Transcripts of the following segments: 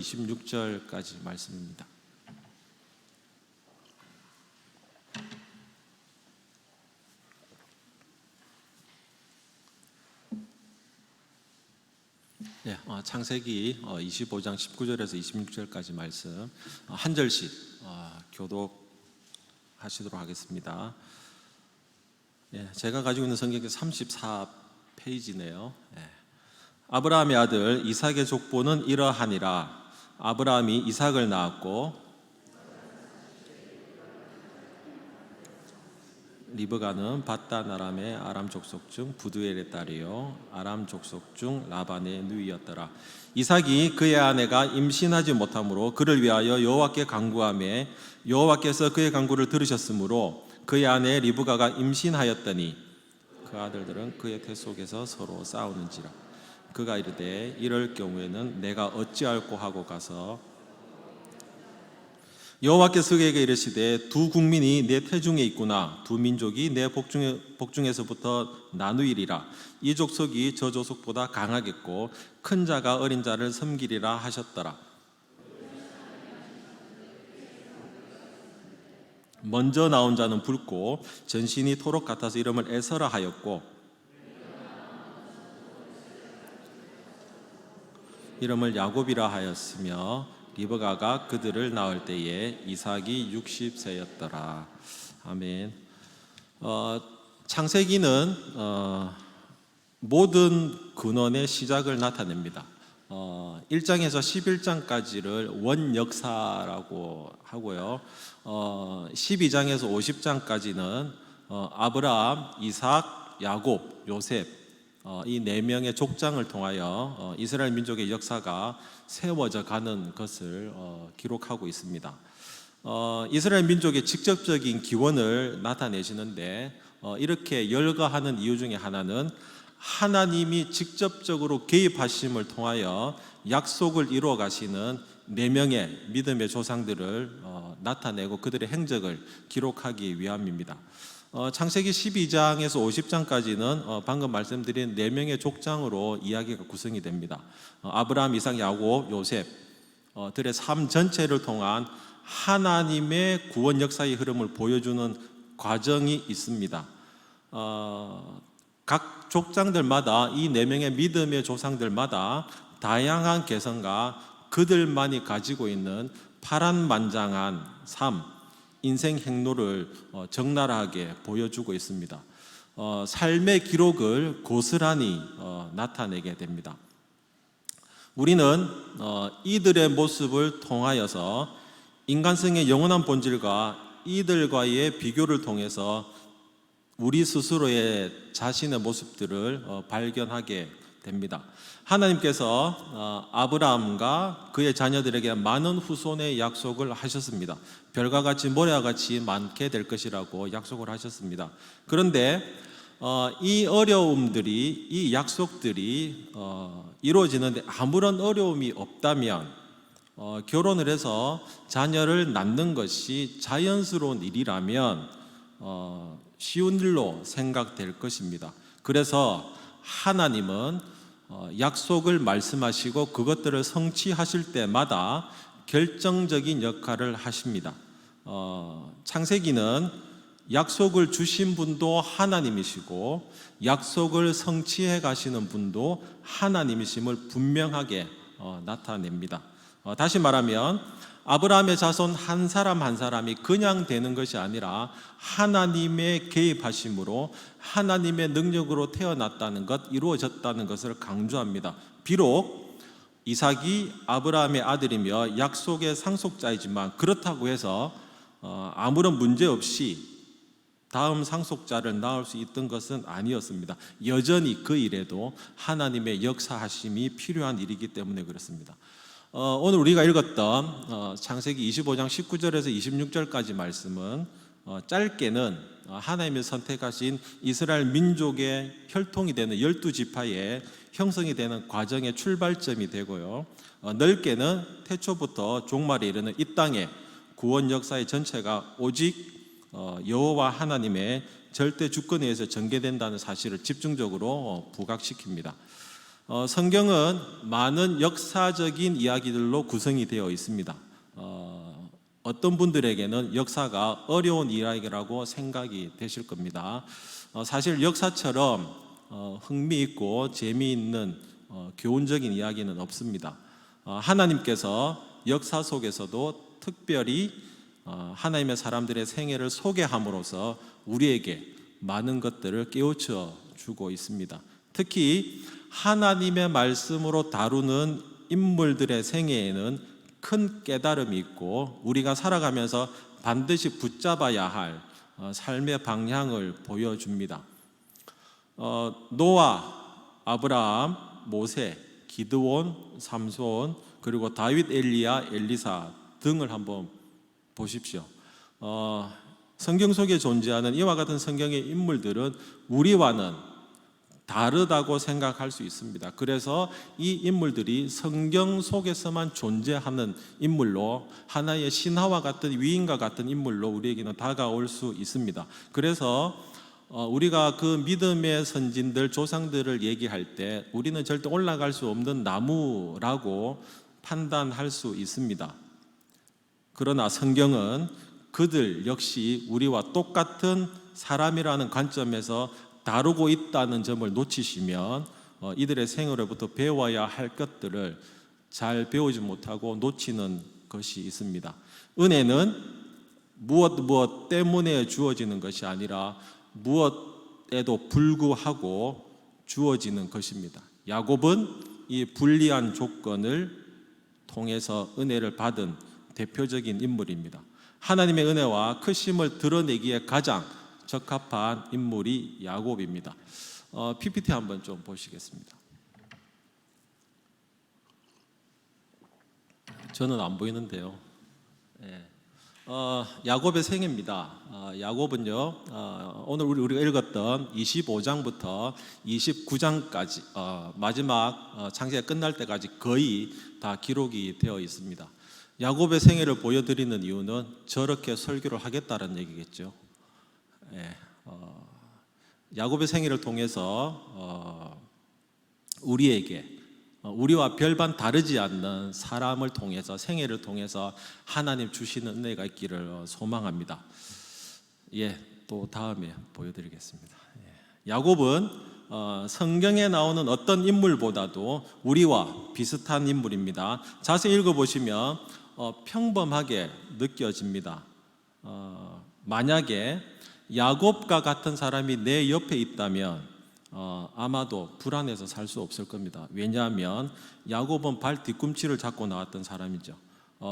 26절까지 말씀입니다. 네, 창세기 25장 19절에서 26절까지 말씀 한 절씩 교독하시도록 하겠습니다. 제가 가지고 있는 성경이 34페이지네요. 아브라함의 아들 이삭의 족보는 이러하니라. 아브라함이 이삭을 낳았고 리브가는 밧단 아람의 아람 족속 중 부두엘의 딸이요 아람 족속 중 라반의 누이였더라. 이삭이 그의 아내가 임신하지 못하므로 그를 위하여 여호와께 간구하매 여호와께서 그의 간구를 들으셨으므로 그의 아내 리브가가 임신하였더니 그 아들들은 그의 태 속에서 서로 싸우는지라. 그가 이르되 이럴 경우에는 내가 어찌할꼬 하고 가서 여호와께서 그에게 이르시되 두 국민이 내 태중에 있구나. 두 민족이 내 복중에서부터 나누이리라. 이 족속이 저 족속보다 강하겠고 큰 자가 어린 자를 섬기리라 하셨더라. 먼저 나온 자는 붉고 전신이 토록 같아서 이름을 에서라 하였고 이름을 야곱이라 하였으며 리브가가 그들을 낳을 때에 이삭이 60세였더라. 아멘. 창세기는 모든 근원의 시작을 나타냅니다. 1장에서 11장까지를 원역사라고 하고요. 12장에서 50장까지는 아브라함, 이삭, 야곱, 요셉 이 네 명의 족장을 통하여 이스라엘 민족의 역사가 세워져 가는 것을 기록하고 있습니다. 이스라엘 민족의 직접적인 기원을 나타내시는데 이렇게 열거하는 이유 중에 하나는 하나님이 직접적으로 개입하심을 통하여 약속을 이루어 가시는 네 명의 믿음의 조상들을 나타내고 그들의 행적을 기록하기 위함입니다. 창세기 12장에서 50장까지는 방금 말씀드린 4명의 족장으로 이야기가 구성이 됩니다. 아브라함, 이삭, 야곱, 요셉 들의 삶 전체를 통한 하나님의 구원 역사의 흐름을 보여주는 과정이 있습니다. 각 족장들마다 이 4명의 믿음의 조상들마다 다양한 개성과 그들만이 가지고 있는 파란만장한 삶, 인생 행로를 적나라하게 보여주고 있습니다. 삶의 기록을 고스란히 나타내게 됩니다. 우리는 이들의 모습을 통하여서 인간성의 영원한 본질과 이들과의 비교를 통해서 우리 스스로의 자신의 모습들을 발견하게 됩니다. 하나님께서 아브라함과 그의 자녀들에게 많은 후손의 약속을 하셨습니다. 별과 같이 모래와 같이 많게 될 것이라고 약속을 하셨습니다. 그런데 이 어려움들이, 이 약속들이 이루어지는데 아무런 어려움이 없다면 결혼을 해서 자녀를 낳는 것이 자연스러운 일이라면 쉬운 일로 생각될 것입니다. 그래서 하나님은 약속을 말씀하시고 그것들을 성취하실 때마다 결정적인 역할을 하십니다. 창세기는 약속을 주신 분도 하나님이시고 약속을 성취해 가시는 분도 하나님이심을 분명하게 나타냅니다. 다시 말하면 아브라함의 자손 한 사람 한 사람이 그냥 되는 것이 아니라 하나님의 개입하심으로 하나님의 능력으로 태어났다는 것, 이루어졌다는 것을 강조합니다. 비록 이삭이 아브라함의 아들이며 약속의 상속자이지만 그렇다고 해서 아무런 문제 없이 다음 상속자를 낳을 수 있던 것은 아니었습니다. 여전히 그 일에도 하나님의 역사하심이 필요한 일이기 때문에 그렇습니다. 오늘 우리가 읽었던 창세기 25장 19절에서 26절까지 말씀은 짧게는 하나님이 선택하신 이스라엘 민족의 혈통이 되는 12지파의 형성이 되는 과정의 출발점이 되고요, 넓게는 태초부터 종말에 이르는 이 땅의 구원 역사의 전체가 오직 여호와 하나님의 절대 주권에 의해서 전개된다는 사실을 집중적으로 부각시킵니다. 성경은 많은 역사적인 이야기들로 구성이 되어 있습니다. 어떤 분들에게는 역사가 어려운 이야기라고 생각이 되실 겁니다. 사실 역사처럼 흥미있고 재미있는 교훈적인 이야기는 없습니다. 하나님께서 역사 속에서도 특별히 하나님의 사람들의 생애를 소개함으로써 우리에게 많은 것들을 깨우쳐 주고 있습니다. 특히 하나님의 말씀으로 다루는 인물들의 생애에는 큰 깨달음이 있고 우리가 살아가면서 반드시 붙잡아야 할 삶의 방향을 보여줍니다. 노아, 아브라함, 모세, 기드온, 삼손, 그리고 다윗, 엘리야, 엘리사 등을 한번 보십시오. 성경 속에 존재하는 이와 같은 성경의 인물들은 우리와는 다르다고 생각할 수 있습니다. 그래서 이 인물들이 성경 속에서만 존재하는 인물로, 하나의 신화와 같은 위인과 같은 인물로 우리에게는 다가올 수 있습니다. 그래서 우리가 그 믿음의 선진들, 조상들을 얘기할 때 우리는 절대 올라갈 수 없는 나무라고 판단할 수 있습니다. 그러나 성경은 그들 역시 우리와 똑같은 사람이라는 관점에서 다루고 있다는 점을 놓치시면 이들의 생애로부터 배워야 할 것들을 잘 배우지 못하고 놓치는 것이 있습니다. 은혜는 무엇 때문에 주어지는 것이 아니라 무엇에도 불구하고 주어지는 것입니다. 야곱은 이 불리한 조건을 통해서 은혜를 받은 대표적인 인물입니다. 하나님의 은혜와 크심을 드러내기에 가장 적합한 인물이 야곱입니다. PPT 한번 좀 보시겠습니다. 저는 안 보이는데요. 야곱의 생애입니다. 야곱은요, 오늘 우리가 읽었던 25장부터 29장까지 마지막 창세기가 끝날 때까지 거의 다 기록이 되어 있습니다. 야곱의 생애를 보여드리는 이유는 저렇게 설교를 하겠다는 얘기겠죠. 야곱의 생애를 통해서 우리에게 우리와 별반 다르지 않는 사람을 통해서, 생애를 통해서 하나님 주시는 은혜가 있기를 소망합니다. 또 다음에 보여드리겠습니다. 야곱은 성경에 나오는 어떤 인물보다도 우리와 비슷한 인물입니다. 자세히 읽어보시면 평범하게 느껴집니다. 만약에 야곱과 같은 사람이 내 옆에 있다면 아마도 불안해서 살 수 없을 겁니다. 왜냐하면 야곱은 발 뒤꿈치를 잡고 나왔던 사람이죠.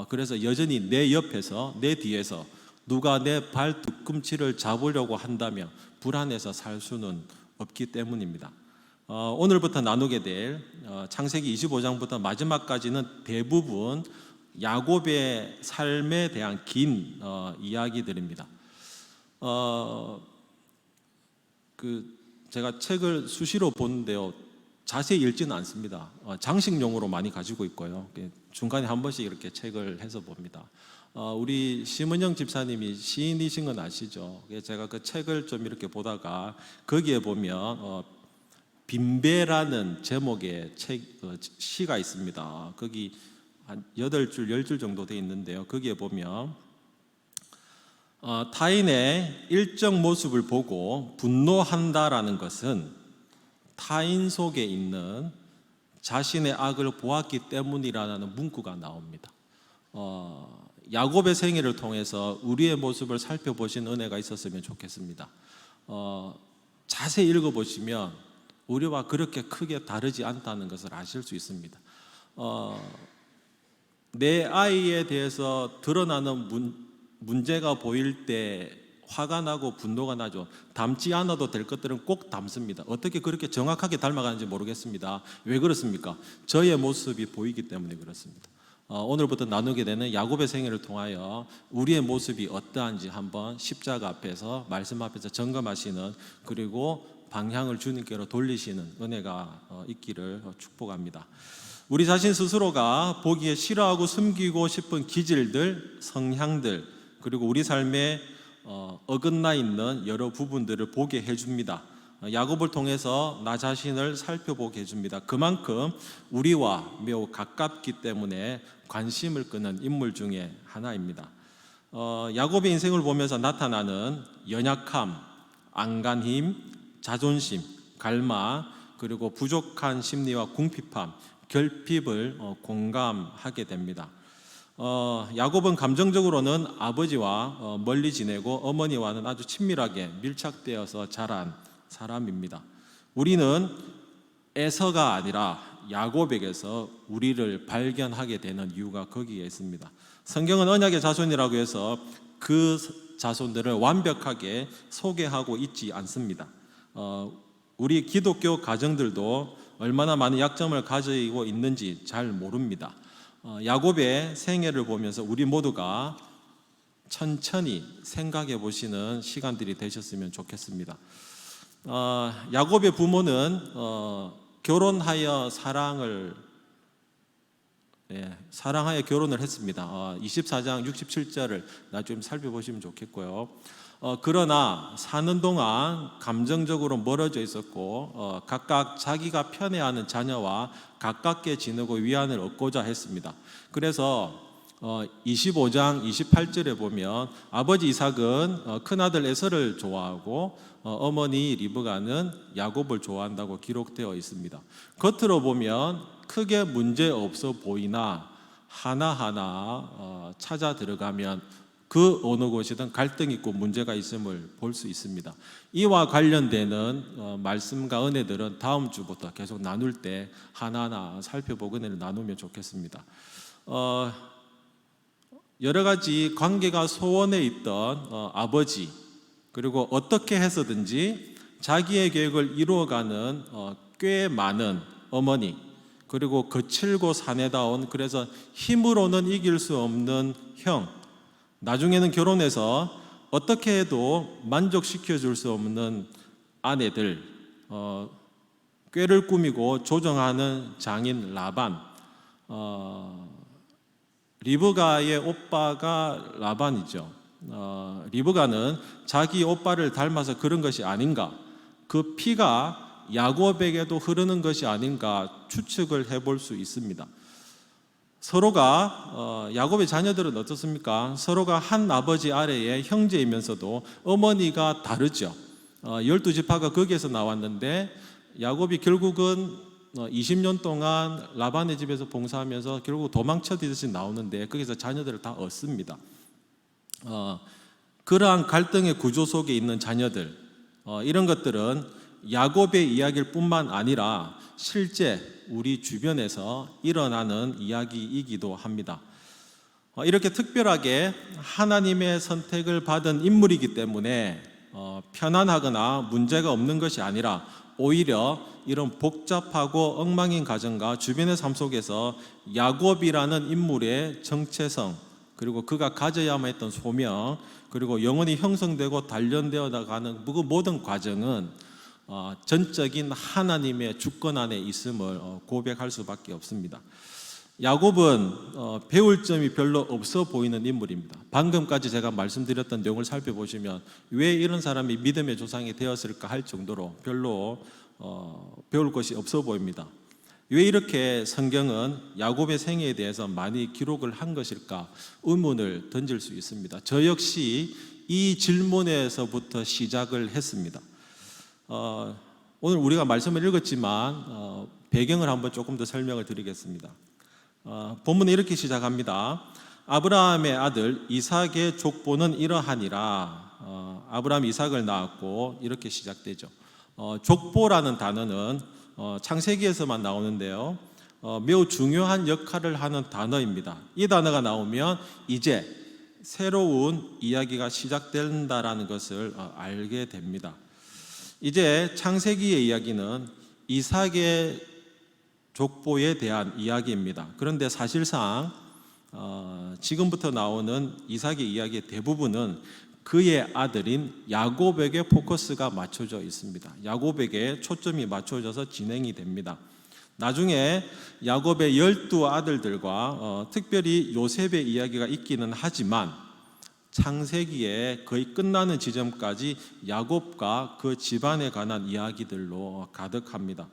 그래서 여전히 내 옆에서, 내 뒤에서 누가 내 발 뒤꿈치를 잡으려고 한다면 불안해서 살 수는 없기 때문입니다. 오늘부터 나누게 될 창세기 25장부터 마지막까지는 대부분 야곱의 삶에 대한 긴 이야기들입니다. 제가 책을 수시로 보는데요, 자세히 읽지는 않습니다. 장식용으로 많이 가지고 있고요. 중간에 한 번씩 이렇게 책을 해서 봅니다. 우리 심은영 집사님이 시인이신 건 아시죠? 제가 그 책을 좀 이렇게 보다가 거기에 보면 빈배라는 제목의 시가 있습니다. 거기 한 8줄, 10줄 정도 돼 있는데요. 거기에 보면 타인의 일정 모습을 보고 분노한다라는 것은 타인 속에 있는 자신의 악을 보았기 때문이라는 문구가 나옵니다. 야곱의 생애를 통해서 우리의 모습을 살펴보신 은혜가 있었으면 좋겠습니다. 자세히 읽어보시면 우리와 그렇게 크게 다르지 않다는 것을 아실 수 있습니다. 내 아이에 대해서 드러나는 문제가 보일 때 화가 나고 분노가 나죠. 닮지 않아도 될 것들은 꼭 닮습니다. 어떻게 그렇게 정확하게 닮아가는지 모르겠습니다. 왜 그렇습니까? 저의 모습이 보이기 때문에 그렇습니다. 오늘부터 나누게 되는 야곱의 생애를 통하여 우리의 모습이 어떠한지 한번 십자가 앞에서, 말씀 앞에서 점검하시는, 그리고 방향을 주님께로 돌리시는 은혜가 있기를 축복합니다. 우리 자신 스스로가 보기에 싫어하고 숨기고 싶은 기질들, 성향들, 그리고 우리 삶에 어긋나 있는 여러 부분들을 보게 해줍니다. 야곱을 통해서 나 자신을 살펴보게 해줍니다. 그만큼 우리와 매우 가깝기 때문에 관심을 끄는 인물 중에 하나입니다. 야곱의 인생을 보면서 나타나는 연약함, 안간힘, 자존심, 갈망, 그리고 부족한 심리와 궁핍함, 결핍을 공감하게 됩니다. 야곱은 감정적으로는 아버지와 멀리 지내고 어머니와는 아주 친밀하게 밀착되어서 자란 사람입니다. 우리는 에서가 아니라 야곱에게서 우리를 발견하게 되는 이유가 거기에 있습니다. 성경은 언약의 자손이라고 해서 그 자손들을 완벽하게 소개하고 있지 않습니다. 우리 기독교 가정들도 얼마나 많은 약점을 가지고 있는지 잘 모릅니다. 야곱의 생애를 보면서 우리 모두가 천천히 생각해 보시는 시간들이 되셨으면 좋겠습니다. 야곱의 부모는 결혼하여 사랑하여 결혼을 했습니다. 24장 67절을 나중에 살펴보시면 좋겠고요. 그러나 사는 동안 감정적으로 멀어져 있었고 각각 자기가 편애하는 자녀와 가깝게 지내고 위안을 얻고자 했습니다. 그래서 25장 28절에 보면 아버지 이삭은 큰아들 에서를 좋아하고 어머니 리브가는 야곱을 좋아한다고 기록되어 있습니다. 겉으로 보면 크게 문제 없어 보이나 하나하나 찾아 들어가면 그 어느 곳이든 갈등이 있고 문제가 있음을 볼 수 있습니다. 이와 관련되는 말씀과 은혜들은 다음 주부터 계속 나눌 때 하나하나 살펴보고 은혜를 나누면 좋겠습니다. 여러 가지 관계가 소원해 있던 아버지, 그리고 어떻게 해서든지 자기의 계획을 이루어가는 꽤 많은 어머니, 그리고 거칠고 사내다운, 그래서 힘으로는 이길 수 없는 형, 나중에는 결혼해서 어떻게 해도 만족시켜 줄 수 없는 아내들, 꾀를 꾸미고 조정하는 장인 라반, 리브가의 오빠가 라반이죠. 리브가는 자기 오빠를 닮아서 그런 것이 아닌가, 그 피가 야곱에게도 흐르는 것이 아닌가 추측을 해볼 수 있습니다. 서로가 야곱의 자녀들은 어떻습니까? 서로가 한 아버지 아래의 형제이면서도 어머니가 다르죠. 12지파가 거기에서 나왔는데 야곱이 결국은 20년 동안 라반의 집에서 봉사하면서 결국 도망쳐디듯이 나오는데 거기서 자녀들을 다 얻습니다. 그러한 갈등의 구조 속에 있는 자녀들, 이런 것들은 야곱의 이야기일 뿐만 아니라 실제 우리 주변에서 일어나는 이야기이기도 합니다. 이렇게 특별하게 하나님의 선택을 받은 인물이기 때문에 편안하거나 문제가 없는 것이 아니라 오히려 이런 복잡하고 엉망인 가정과 주변의 삶 속에서 야곱이라는 인물의 정체성, 그리고 그가 가져야만 했던 소명, 그리고 영혼이 형성되고 단련되어 나가는 그 모든 과정은 전적인 하나님의 주권 안에 있음을 고백할 수밖에 없습니다. 야곱은 배울 점이 별로 없어 보이는 인물입니다. 방금까지 제가 말씀드렸던 내용을 살펴보시면 왜 이런 사람이 믿음의 조상이 되었을까 할 정도로 별로 배울 것이 없어 보입니다. 왜 이렇게 성경은 야곱의 생애에 대해서 많이 기록을 한 것일까 의문을 던질 수 있습니다. 저 역시 이 질문에서부터 시작을 했습니다. 오늘 우리가 말씀을 읽었지만 배경을 한번 조금 더 설명을 드리겠습니다. 본문은 이렇게 시작합니다. 아브라함의 아들 이삭의 족보는 이러하니라. 아브라함이 이삭을 낳았고 이렇게 시작되죠. 족보라는 단어는 창세기에서만 나오는데요, 매우 중요한 역할을 하는 단어입니다. 이 단어가 나오면 이제 새로운 이야기가 시작된다라는 것을 알게 됩니다. 이제 창세기의 이야기는 이삭의 족보에 대한 이야기입니다. 그런데 사실상 지금부터 나오는 이삭의 이야기의 대부분은 그의 아들인 야곱에게 포커스가 맞춰져 있습니다. 야곱에게 초점이 맞춰져서 진행이 됩니다. 나중에 야곱의 12 아들들과 특별히 요셉의 이야기가 있기는 하지만 창세기에 거의 끝나는 지점까지 야곱과 그 집안에 관한 이야기들로 가득합니다.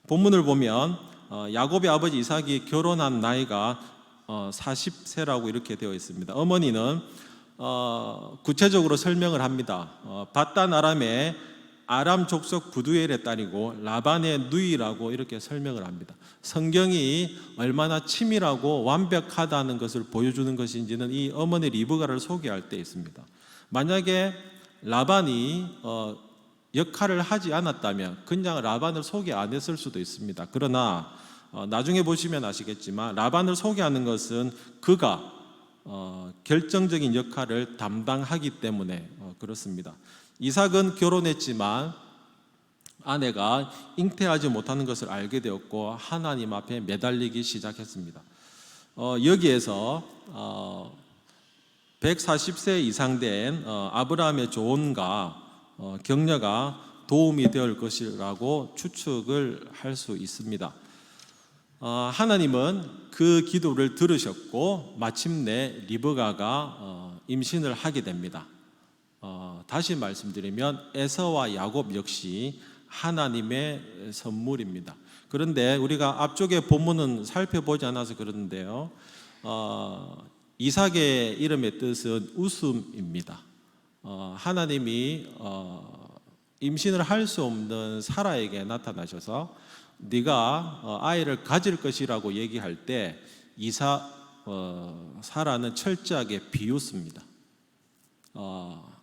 본문을 보면 야곱의 아버지 이삭이 결혼한 나이가 40세라고 이렇게 되어 있습니다. 어머니는 구체적으로 설명을 합니다. 밧단 아람의 아람 족속 부두엘의 딸이고 라반의 누이라고 이렇게 설명을 합니다. 성경이 얼마나 치밀하고 완벽하다는 것을 보여주는 것인지는 이 어머니 리브가를 소개할 때 있습니다. 만약에 라반이 역할을 하지 않았다면 그냥 라반을 소개 안 했을 수도 있습니다. 그러나 나중에 보시면 아시겠지만 라반을 소개하는 것은 그가 결정적인 역할을 담당하기 때문에 그렇습니다. 이삭은 결혼했지만 아내가 잉태하지 못하는 것을 알게 되었고 하나님 앞에 매달리기 시작했습니다. 여기에서 140세 이상 된 아브라함의 조언과 격려가 도움이 될 것이라고 추측을 할 수 있습니다. 하나님은 그 기도를 들으셨고 마침내 리브가가 임신을 하게 됩니다. 다시 말씀드리면 에서와 야곱 역시 하나님의 선물입니다. 그런데 우리가 앞쪽에 본문은 살펴보지 않아서 그러는데요, 이삭의 이름의 뜻은 웃음입니다. 하나님이 임신을 할 수 없는 사라에게 나타나셔서 네가 아이를 가질 것이라고 얘기할 때 사라는 철저하게 비웃습니다.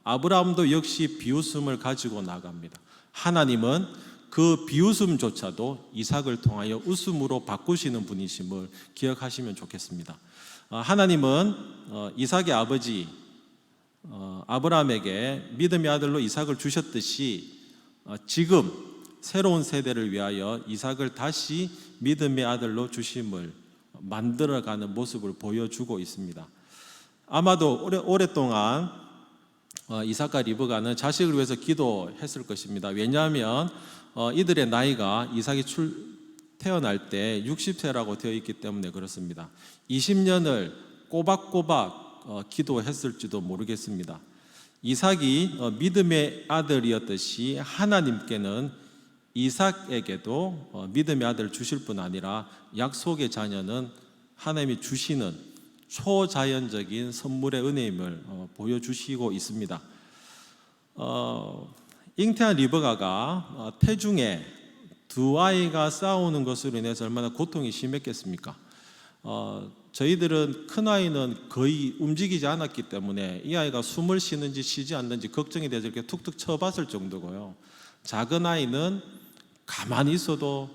아브라함도 역시 비웃음을 가지고 나갑니다. 하나님은 그 비웃음조차도 이삭을 통하여 웃음으로 바꾸시는 분이심을 기억하시면 좋겠습니다. 하나님은 이삭의 아버지 아브라함에게 믿음의 아들로 이삭을 주셨듯이 지금 새로운 세대를 위하여 이삭을 다시 믿음의 아들로 주심을 만들어가는 모습을 보여주고 있습니다. 아마도 오랫동안 이삭과 리브가는 자식을 위해서 기도했을 것입니다. 왜냐하면 이들의 나이가 이삭이 태어날 때 60세라고 되어 있기 때문에 그렇습니다. 20년을 꼬박꼬박 기도했을지도 모르겠습니다. 이삭이 믿음의 아들이었듯이 하나님께는 이삭에게도 믿음의 아들을 주실 뿐 아니라 약속의 자녀는 하나님이 주시는 초자연적인 선물의 은혜임을 보여주시고 있습니다. 잉태한 리브가가 태중에 두 아이가 싸우는 것으로 인해서 얼마나 고통이 심했겠습니까? 저희들은 큰 아이는 거의 움직이지 않았기 때문에 이 아이가 숨을 쉬는지 쉬지 않는지 걱정이 돼서 이렇게 툭툭 쳐봤을 정도고요. 작은 아이는 가만히 있어도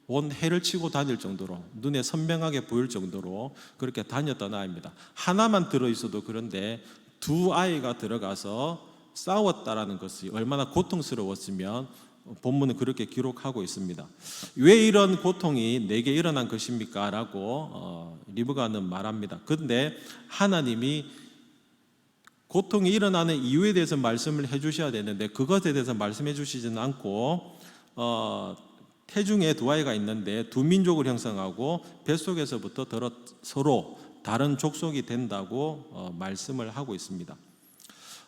온 해를 치고 다닐 정도로 눈에 선명하게 보일 정도로 그렇게 다녔던 아이입니다. 하나만 들어있어도 그런데 두 아이가 들어가서 싸웠다라는 것이 얼마나 고통스러웠으면 본문은 그렇게 기록하고 있습니다. 왜 이런 고통이 내게 일어난 것입니까? 라고 리브가는 말합니다. 그런데 하나님이 고통이 일어나는 이유에 대해서 말씀을 해주셔야 되는데 그것에 대해서 말씀해 주시지는 않고 태중에 두 아이가 있는데 두 민족을 형성하고 뱃속에서부터 서로 다른 족속이 된다고 말씀을 하고 있습니다.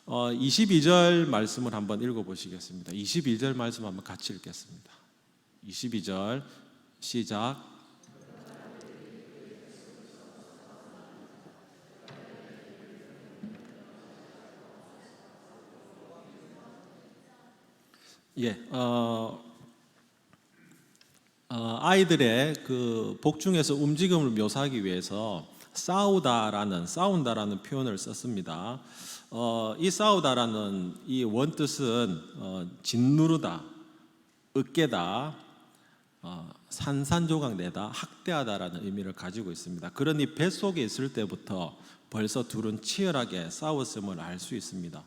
22절 말씀을 한번 읽어보시겠습니다. 22절 말씀 한번 같이 읽겠습니다. 22절 시작. 아이들의 그 복중에서 움직임을 묘사하기 위해서 싸운다라는 표현을 썼습니다. 이 싸우다라는 이 원뜻은 짓누르다, 으깨다, 산산조각내다, 학대하다라는 의미를 가지고 있습니다. 그러니 뱃속에 있을 때부터 벌써 둘은 치열하게 싸웠음을 알 수 있습니다.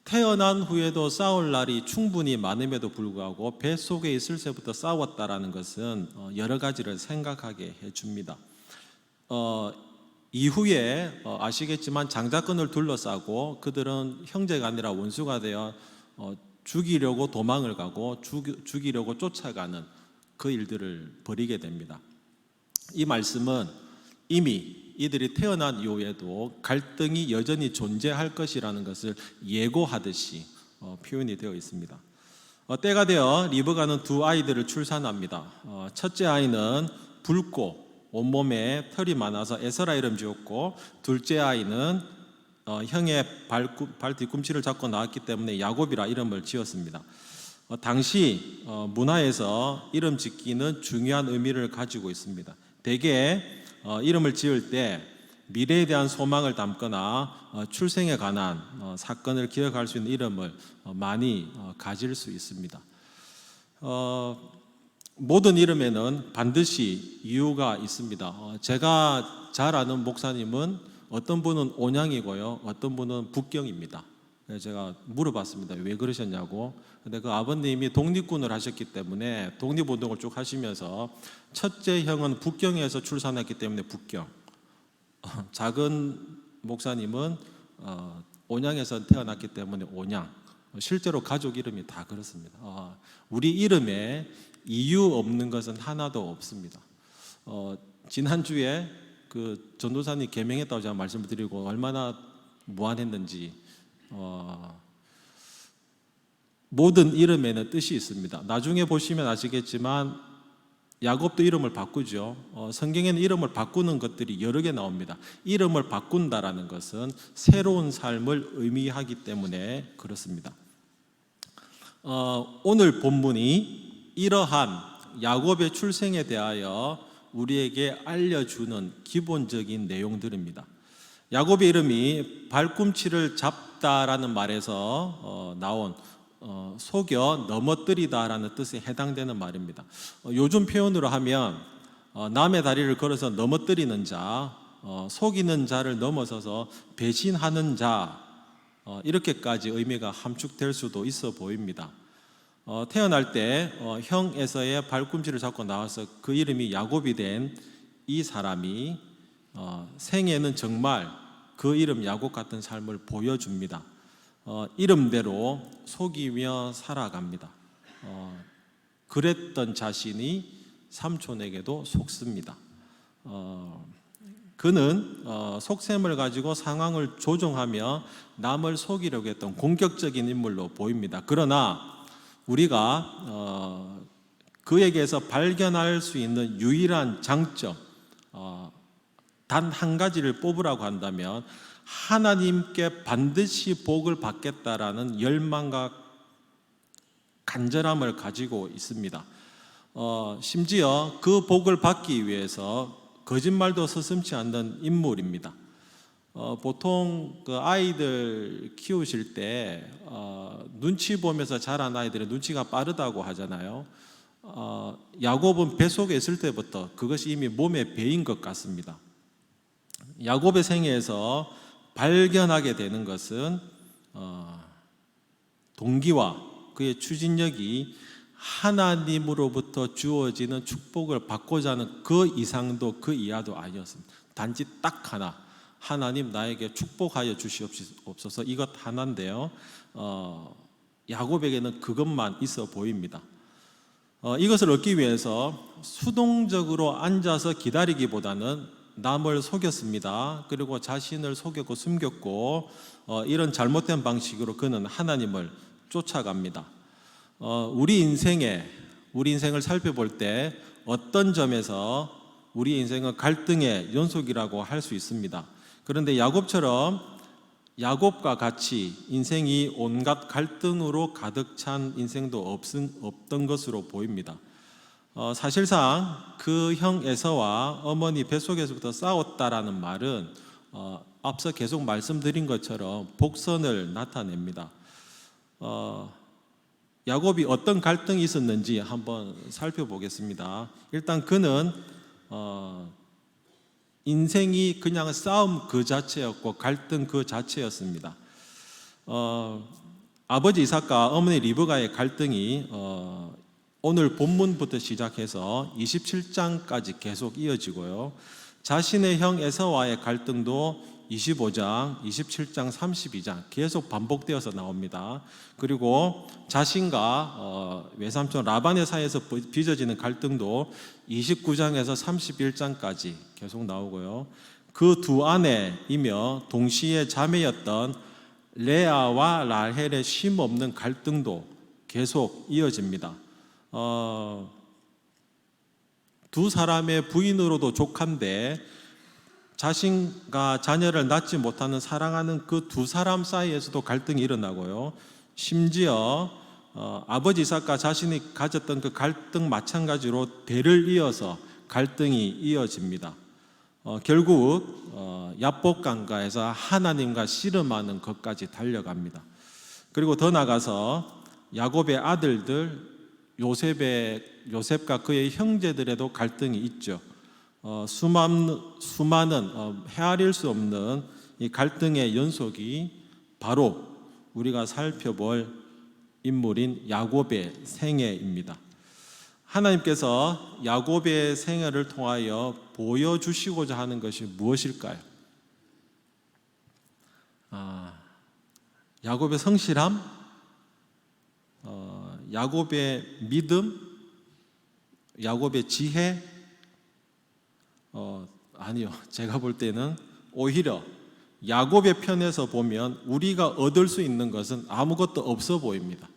태어난 후에도 싸울 날이 충분히 많음에도 불구하고 뱃속에 있을 때부터 싸웠다라는 것은 여러 가지를 생각하게 해줍니다. 이후에 아시겠지만 장자권을 둘러싸고 그들은 형제가 아니라 원수가 되어 죽이려고 도망을 가고 죽이려고 쫓아가는 그 일들을 벌이게 됩니다. 이 말씀은 이미 이들이 태어난 이후에도 갈등이 여전히 존재할 것이라는 것을 예고하듯이 표현이 되어 있습니다. 때가 되어 리브가는 두 아이들을 출산합니다. 첫째 아이는 붉고 온몸에 털이 많아서 에서라 이름 지었고, 둘째 아이는 형의 발 뒤꿈치를 잡고 낳았기 때문에 야곱이라 이름을 지었습니다. 당시 문화에서 이름 짓기는 중요한 의미를 가지고 있습니다. 대개 이름을 지을 때 미래에 대한 소망을 담거나 출생에 관한 사건을 기억할 수 있는 이름을 많이 가질 수 있습니다. 모든 이름에는 반드시 이유가 있습니다. 제가 잘 아는 목사님은 어떤 분은 온양이고요, 어떤 분은 북경입니다. 제가 물어봤습니다. 왜 그러셨냐고. 근데 그 아버님이 독립군을 하셨기 때문에 독립운동을 쭉 하시면서 첫째 형은 북경에서 출산했기 때문에 북경, 작은 목사님은 온양에서 태어났기 때문에 온양. 실제로 가족 이름이 다 그렇습니다. 우리 이름에 이유 없는 것은 하나도 없습니다. 지난주에 그 전도사님 개명했다고 제가 말씀을 드리고 얼마나 무안했는지, 모든 이름에는 뜻이 있습니다. 나중에 보시면 아시겠지만 야곱도 이름을 바꾸죠. 성경에는 이름을 바꾸는 것들이 여러 개 나옵니다. 이름을 바꾼다라는 것은 새로운 삶을 의미하기 때문에 그렇습니다. 오늘 본문이 이러한 야곱의 출생에 대하여 우리에게 알려주는 기본적인 내용들입니다. 야곱의 이름이 발꿈치를 잡다라는 말에서 나온 속여 넘어뜨리다라는 뜻에 해당되는 말입니다. 요즘 표현으로 하면 남의 다리를 걸어서 넘어뜨리는 자, 속이는 자를 넘어서서 배신하는 자, 이렇게까지 의미가 함축될 수도 있어 보입니다. 태어날 때 형 에서의 발꿈치를 잡고 나와서 그 이름이 야곱이 된 이 사람이 생애는 정말 그 이름 야곱 같은 삶을 보여줍니다. 이름대로 속이며 살아갑니다. 그랬던 자신이 삼촌에게도 속습니다. 그는 속셈을 가지고 상황을 조종하며 남을 속이려고 했던 공격적인 인물로 보입니다. 그러나 우리가 그에게서 발견할 수 있는 유일한 장점, 단 한 가지를 뽑으라고 한다면 하나님께 반드시 복을 받겠다라는 열망과 간절함을 가지고 있습니다. 심지어 그 복을 받기 위해서 거짓말도 서슴지 않는 인물입니다. 보통 그 아이들 키우실 때 눈치 보면서 자란 아이들의 눈치가 빠르다고 하잖아요. 야곱은 뱃속에 있을 때부터 그것이 이미 몸에 배인 것 같습니다. 야곱의 생애에서 발견하게 되는 것은 동기와 그의 추진력이 하나님으로부터 주어지는 축복을 받고자 하는 그 이상도 그 이하도 아니었습니다. 단지 딱 하나, 하나님 나에게 축복하여 주시옵소서, 이것 하나인데요, 야곱에게는 그것만 있어 보입니다. 이것을 얻기 위해서 수동적으로 앉아서 기다리기보다는 남을 속였습니다. 그리고 자신을 속였고 숨겼고, 이런 잘못된 방식으로 그는 하나님을 쫓아갑니다. 우리 인생을 살펴볼 때 어떤 점에서 우리 인생은 갈등의 연속이라고 할 수 있습니다. 그런데 야곱과 같이 인생이 온갖 갈등으로 가득 찬 인생도 없던 것으로 보입니다. 사실상 그 형 에서와 어머니 뱃속에서부터 싸웠다라는 말은 앞서 계속 말씀드린 것처럼 복선을 나타냅니다. 야곱이 어떤 갈등이 있었는지 한번 살펴보겠습니다. 일단 그는 인생이 그냥 싸움 그 자체였고 갈등 그 자체였습니다. 아버지 이삭과 어머니 리브가의 갈등이 오늘 본문부터 시작해서 27장까지 계속 이어지고요, 자신의 형 에서와의 갈등도 25장, 27장, 32장 계속 반복되어서 나옵니다. 그리고 자신과 외삼촌 라반의 사이에서 빚어지는 갈등도 29장에서 31장까지 계속 나오고요, 그 두 아내이며 동시에 자매였던 레아와 라헬의 쉼없는 갈등도 계속 이어집니다. 두 사람의 부인으로도 족한데 자신과 자녀를 낳지 못하는 사랑하는 그 두 사람 사이에서도 갈등이 일어나고요. 심지어 아버지 이삭과 자신이 가졌던 그 갈등 마찬가지로 대를 이어서 갈등이 이어집니다. 결국 야복강가에서 하나님과 씨름하는 것까지 달려갑니다. 그리고 더 나가서 야곱의 아들들 요셉과 그의 형제들에도 갈등이 있죠. 수많은 헤아릴 수 없는 이 갈등의 연속이 바로 우리가 살펴볼 인물인 야곱의 생애입니다. 하나님께서 야곱의 생애를 통하여 보여주시고자 하는 것이 무엇일까요? 야곱의 성실함, 야곱의 믿음, 야곱의 지혜, 아니요. 제가 볼 때는 오히려 야곱의 편에서 보면 우리가 얻을 수 있는 것은 아무것도 없어 보입니다.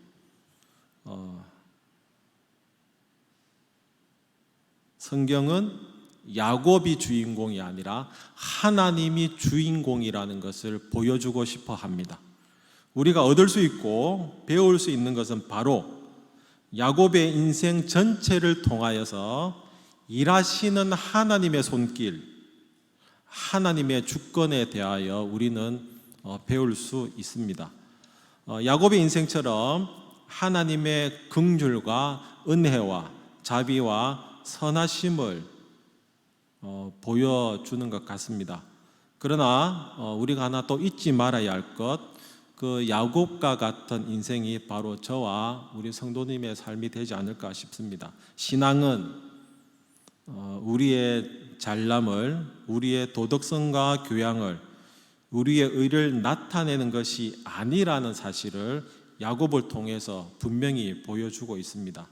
성경은 야곱이 주인공이 아니라 하나님이 주인공이라는 것을 보여주고 싶어 합니다. 우리가 얻을 수 있고 배울 수 있는 것은 바로 야곱의 인생 전체를 통하여서 일하시는 하나님의 손길, 하나님의 주권에 대하여 우리는 배울 수 있습니다. 야곱의 인생처럼 하나님의 긍휼과 은혜와 자비와 선하심을 보여주는 것 같습니다. 그러나 우리가 하나 또 잊지 말아야 할 것, 그 야곱과 같은 인생이 바로 저와 우리 성도님의 삶이 되지 않을까 싶습니다. 신앙은 우리의 잘남을, 우리의 도덕성과 교양을, 우리의 의를 나타내는 것이 아니라는 사실을 야곱을 통해서 분명히 보여주고 있습니다.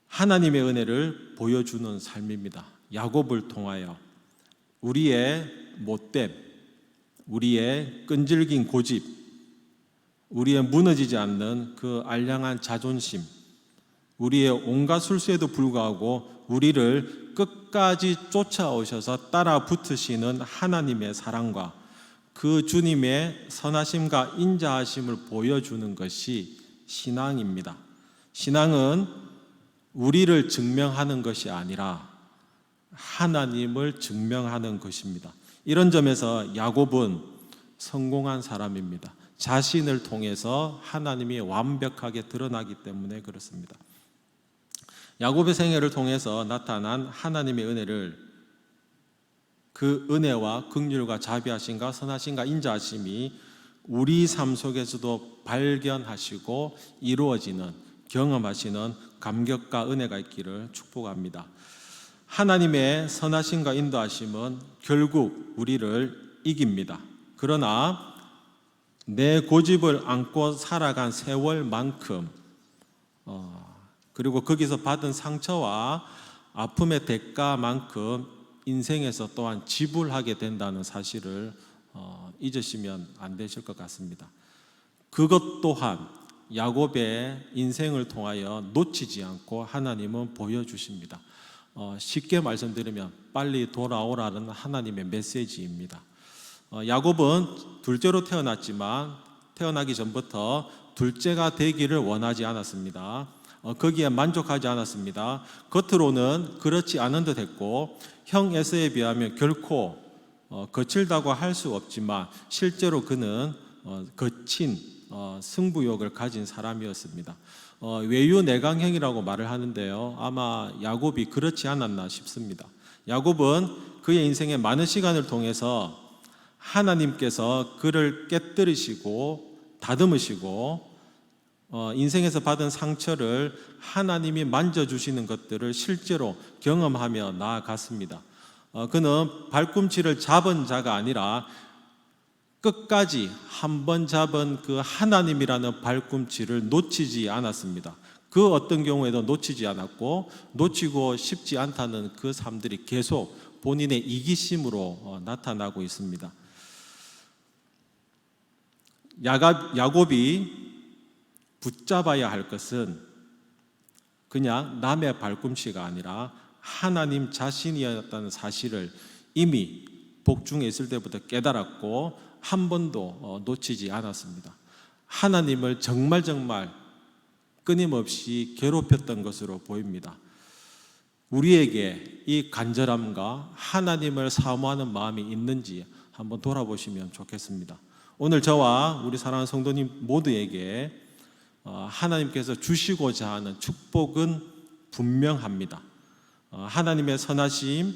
하나님의 은혜를 보여주는 삶입니다. 야곱을 통하여 우리의 못됨, 우리의 끈질긴 고집, 우리의 무너지지 않는 그 알량한 자존심, 우리의 온갖 술수에도 불구하고 우리를 끝까지 쫓아오셔서 따라 붙으시는 하나님의 사랑과 그 주님의 선하심과 인자하심을 보여주는 것이 신앙입니다. 신앙은 우리를 증명하는 것이 아니라 하나님을 증명하는 것입니다. 이런 점에서 야곱은 성공한 사람입니다. 자신을 통해서 하나님이 완벽하게 드러나기 때문에 그렇습니다. 야곱의 생애를 통해서 나타난 하나님의 은혜를, 그 은혜와 긍휼과 자비하심과 선하심과 인자하심이 우리 삶 속에서도 발견하시고 이루어지는, 경험하시는 감격과 은혜가 있기를 축복합니다. 하나님의 선하심과 인도하심은 결국 우리를 이깁니다. 그러나 내 고집을 안고 살아간 세월만큼 그리고 거기서 받은 상처와 아픔의 대가만큼 인생에서 또한 지불하게 된다는 사실을 잊으시면 안 되실 것 같습니다. 그것 또한 야곱의 인생을 통하여 놓치지 않고 하나님은 보여주십니다. 쉽게 말씀드리면 빨리 돌아오라는 하나님의 메시지입니다. 야곱은 둘째로 태어났지만 태어나기 전부터 둘째가 되기를 원하지 않았습니다. 거기에 만족하지 않았습니다. 겉으로는 그렇지 않은 듯 했고 형 에서에 비하면 결코 거칠다고 할 수 없지만 실제로 그는 거친 승부욕을 가진 사람이었습니다. 외유내강형이라고 말을 하는데요, 아마 야곱이 그렇지 않았나 싶습니다. 야곱은 그의 인생의 많은 시간을 통해서 하나님께서 그를 깨뜨리시고 다듬으시고 인생에서 받은 상처를 하나님이 만져주시는 것들을 실제로 경험하며 나아갔습니다. 그는 발꿈치를 잡은 자가 아니라 끝까지 한 번 잡은 그 하나님이라는 발꿈치를 놓치지 않았습니다. 그 어떤 경우에도 놓치지 않았고 놓치고 싶지 않다는 그 삶들이 계속 본인의 이기심으로 나타나고 있습니다. 야곱이 붙잡아야 할 것은 그냥 남의 발꿈치가 아니라 하나님 자신이었다는 사실을 이미 복중에 있을 때부터 깨달았고 한 번도 놓치지 않았습니다. 하나님을 정말 끊임없이 괴롭혔던 것으로 보입니다. 우리에게 이 간절함과 하나님을 사모하는 마음이 있는지 한번 돌아보시면 좋겠습니다. 오늘 저와 우리 사랑하는 성도님 모두에게 하나님께서 주시고자 하는 축복은 분명합니다. 하나님의 선하심,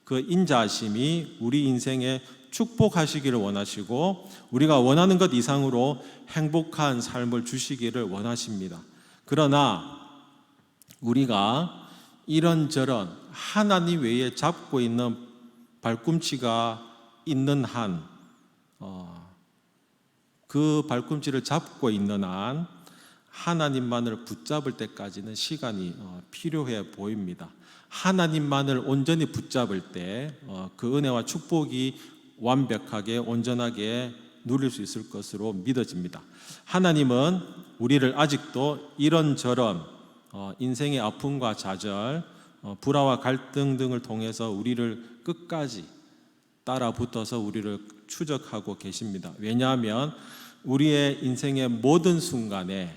그 인자하심이 우리 인생에 축복하시기를 원하시고 우리가 원하는 것 이상으로 행복한 삶을 주시기를 원하십니다. 그러나 우리가 이런저런 하나님 외에 잡고 있는 발꿈치가 있는 한, 그 발꿈치를 잡고 있는 한 하나님만을 붙잡을 때까지는 시간이 필요해 보입니다. 하나님만을 온전히 붙잡을 때 그 은혜와 축복이 완벽하게 온전하게 누릴 수 있을 것으로 믿어집니다. 하나님은 우리를 아직도 이런저런 인생의 아픔과 좌절, 불화와 갈등 등을 통해서 우리를 끝까지 따라 붙어서 우리를 추적하고 계십니다. 왜냐하면 우리의 인생의 모든 순간에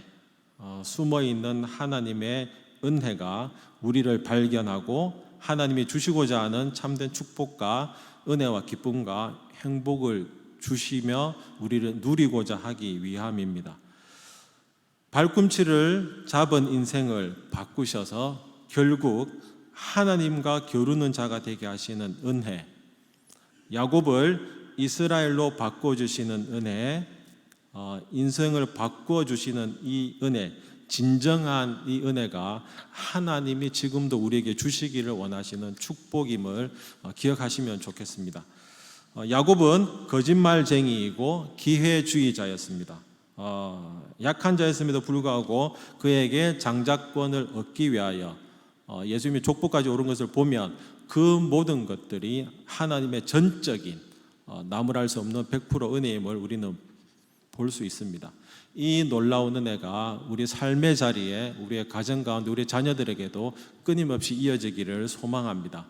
숨어있는 하나님의 은혜가 우리를 발견하고 하나님이 주시고자 하는 참된 축복과 은혜와 기쁨과 행복을 주시며 우리를 누리고자 하기 위함입니다. 발꿈치를 잡은 인생을 바꾸셔서 결국 하나님과 겨루는 자가 되게 하시는 은혜, 야곱을 이스라엘로 바꿔주시는 은혜, 인생을 바꿔주시는 이 은혜, 진정한 이 은혜가 하나님이 지금도 우리에게 주시기를 원하시는 축복임을 기억하시면 좋겠습니다. 야곱은 거짓말쟁이이고 기회주의자였습니다. 약한 자였음에도 불구하고 그에게 장자권을 얻기 위하여 예수님의 족보까지 오른 것을 보면 그 모든 것들이 하나님의 전적인 나무랄 수 없는 100% 은혜임을 우리는 볼 수 있습니다. 이 놀라운 은혜가 우리 삶의 자리에 우리의 가정 가운데 우리 자녀들에게도 끊임없이 이어지기를 소망합니다.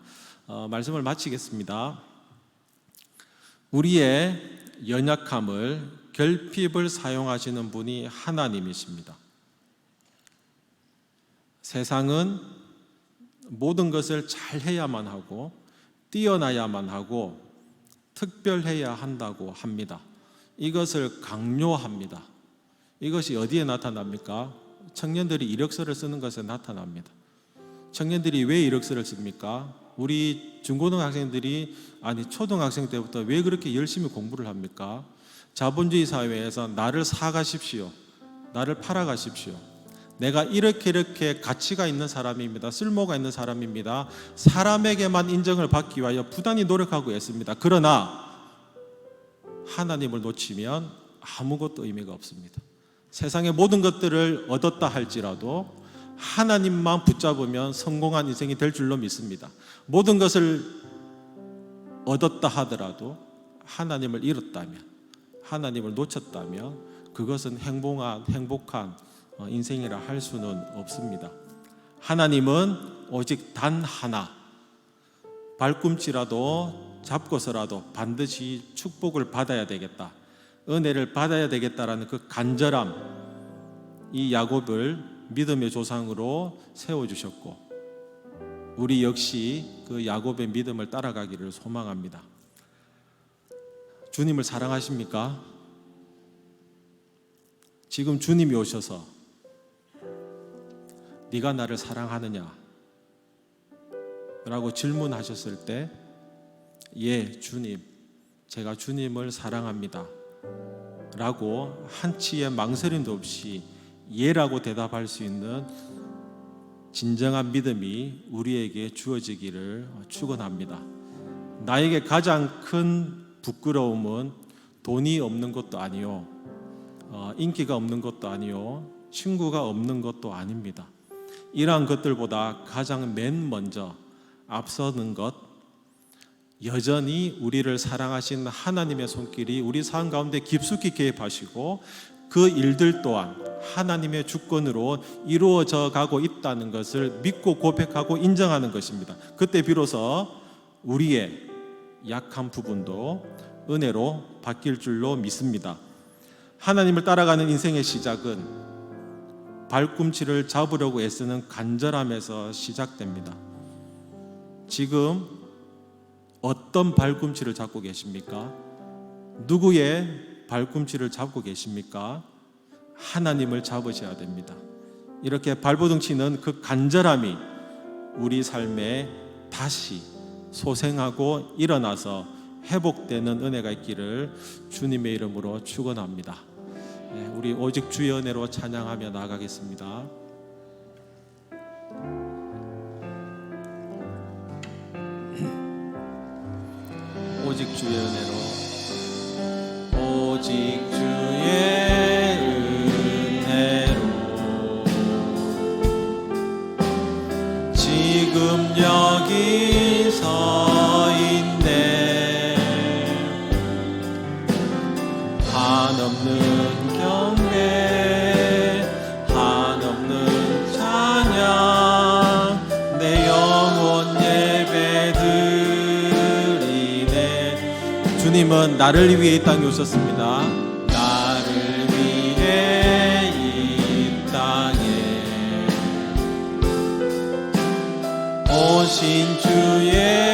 말씀을 마치겠습니다. 우리의 연약함을 결핍을 사용하시는 분이 하나님이십니다. 세상은 모든 것을 잘해야만 하고 뛰어나야만 하고 특별해야 한다고 합니다. 이것을 강요합니다. 이것이 어디에 나타납니까? 청년들이 이력서를 쓰는 것에 나타납니다. 청년들이 왜 이력서를 씁니까? 우리 중고등학생들이 초등학생 때부터 왜 그렇게 열심히 공부를 합니까? 자본주의 사회에서 나를 사가십시오, 나를 팔아가십시오, 내가 이렇게 가치가 있는 사람입니다, 쓸모가 있는 사람입니다, 사람에게만 인정을 받기 위하여 부단히 노력하고 있습니다. 그러나 하나님을 놓치면 아무것도 의미가 없습니다. 세상의 모든 것들을 얻었다 할지라도 하나님만 붙잡으면 성공한 인생이 될 줄로 믿습니다. 모든 것을 얻었다 하더라도 하나님을 잃었다면, 하나님을 놓쳤다면 그것은 행복한 인생이라 할 수는 없습니다. 하나님은 오직 단 하나, 발꿈치라도 잡고서라도 반드시 축복을 받아야 되겠다, 은혜를 받아야 되겠다라는 그 간절함, 이 야곱을 믿음의 조상으로 세워주셨고 우리 역시 그 야곱의 믿음을 따라가기를 소망합니다. 주님을 사랑하십니까? 지금 주님이 오셔서 네가 나를 사랑하느냐? 라고 질문하셨을 때 예, 주님, 제가 주님을 사랑합니다 라고 한치의 망설임도 없이 예라고 대답할 수 있는 진정한 믿음이 우리에게 주어지기를 축원합니다. 나에게 가장 큰 부끄러움은 돈이 없는 것도 아니요, 인기가 없는 것도 아니요, 친구가 없는 것도 아닙니다. 이러한 것들보다 가장 맨 먼저 앞서는 것, 여전히 우리를 사랑하신 하나님의 손길이 우리 삶 가운데 깊숙이 개입하시고 그 일들 또한 하나님의 주권으로 이루어져 가고 있다는 것을 믿고 고백하고 인정하는 것입니다. 그때 비로소 우리의 약한 부분도 은혜로 바뀔 줄로 믿습니다. 하나님을 따라가는 인생의 시작은 발꿈치를 잡으려고 애쓰는 간절함에서 시작됩니다. 지금 어떤 발꿈치를 잡고 계십니까? 누구의 발꿈치를 잡고 계십니까? 하나님을 잡으셔야 됩니다. 이렇게 발버둥 치는 그 간절함이 우리 삶에 다시 소생하고 일어나서 회복되는 은혜가 있기를 주님의 이름으로 축원합니다. 우리 오직 주의 은혜로 찬양하며 나아가겠습니다. 오직 주의 은혜로, 오직 주의 은혜로 지금 여기 서 있네. 한없는 경배, 한없는 찬양, 내 영혼 예배드리네. 주님은 나를 위해 이 땅에 오셨습니다. 나를 위해 이 땅에 오신 주의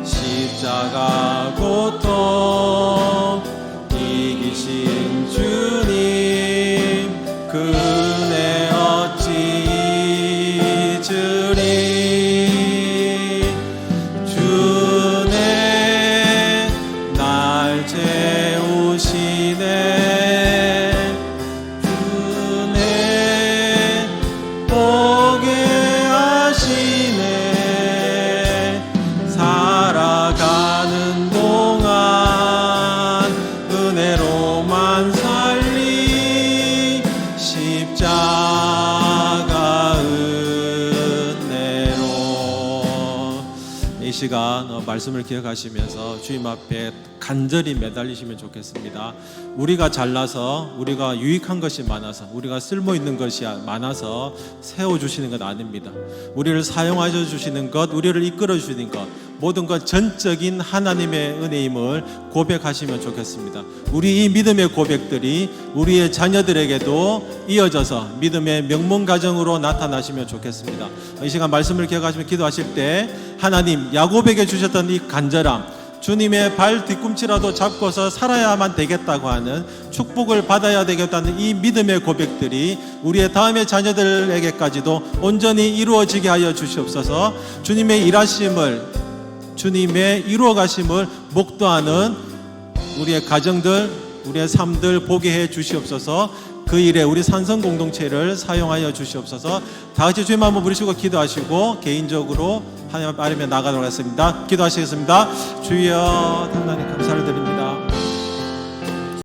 십자가 고통 이기신 주님, 그 은혜 어찌 잊으리. 주네 날 채우시네. 주네 보게 하시네. 살아가는 동안 은혜로만 살리. 십자가 은혜로. 이 시간 말씀을 기억하시면서 주님 앞에 간절히 매달리시면 좋겠습니다. 우리가 잘나서, 우리가 유익한 것이 많아서, 우리가 쓸모있는 것이 많아서 세워주시는 것 아닙니다. 우리를 사용하셔 주시는 것, 우리를 이끌어 주시는 것, 모든 것 전적인 하나님의 은혜임을 고백하시면 좋겠습니다. 우리 이 믿음의 고백들이 우리의 자녀들에게도 이어져서 믿음의 명문 가정으로 나타나시면 좋겠습니다. 이 시간 말씀을 기억하시면 기도하실 때 하나님, 야곱에게 주셨던 이 간절함, 주님의 발 뒤꿈치라도 잡고서 살아야만 되겠다고 하는, 축복을 받아야 되겠다는 이 믿음의 고백들이 우리의 다음의 자녀들에게까지도 온전히 이루어지게 하여 주시옵소서. 주님의 일하심을, 주님의 이루어가심을 목도하는 우리의 가정들, 우리의 삶들 보게 해 주시옵소서. 그 일에 우리 산성 공동체를 사용하여 주시옵소서. 다 같이 주님 한번 부르시고 기도하시고 개인적으로 하나님 앞에 나가도록 하겠습니다. 기도하시겠습니다. 주여, 하나님 감사를 드립니다.